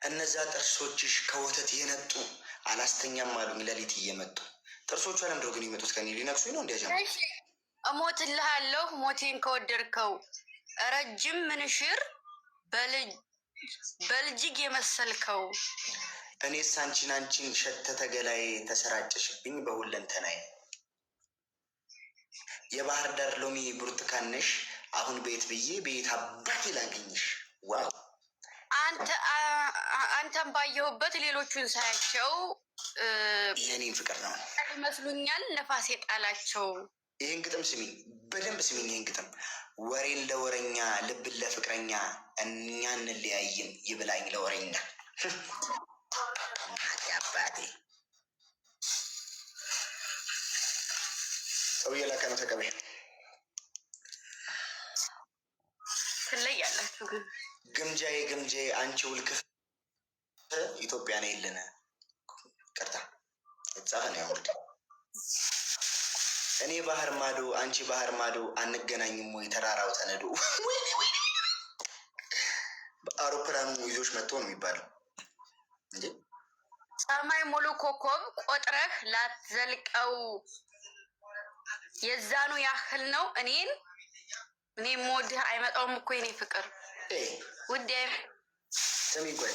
እነዛ ጥርሶችሽ ከወተት የነጡ አላስተኛም አሉኝ ሌሊት እየመጡ። ጥርሶቹ ለምንድነው ግን የሚመጡት? ከኔ ሊነክሱኝ ነው እንዲያጀ እሞትልሃለሁ ሞቴን ከወደድከው ረጅም ምንሽር በልጅግ የመሰልከው። እኔስ አንቺን ሸተተ ገላዬ ተሰራጨሽብኝ በሁለንተናዬ። የባህር ዳር ሎሚ ብርቱካን ነሽ አሁን ቤት ብዬ ቤት አባቴ ላገኝሽ። ዋው አንተን ባየሁበት ሌሎቹን ሳያቸው የኔን ፍቅር ነው ይመስሉኛል ነፋስ የጣላቸው። ይህን ግጥም ስሚኝ፣ በደንብ ስሚኝ። ይህን ግጥም ወሬን ለወረኛ ልብን ለፍቅረኛ እኛ እንለያይም ይብላኝ ለወረኛ። አባቴ ሰውዬ ላከ ነው ተቀበል። ትለያላችሁ ግን ግምጃዬ አንቺ ውልክፍ ኢትዮጵያ ነው የለን ቀርታ የተጻፈ ነው ያውርድ። እኔ ባህር ማዶ አንቺ ባህር ማዶ አንገናኝም ወይ ተራራው ተነዶ። በአውሮፕላኑ ይዞሽ መጥቶ ነው የሚባለው እንዴ? ሰማይ ሙሉ ኮከብ ቆጥረህ ላትዘልቀው የዛኑ ያህል ነው እኔ ሞድህ አይመጣውም እኮ የኔ ፍቅር ውዴ። ስሚ ቆይ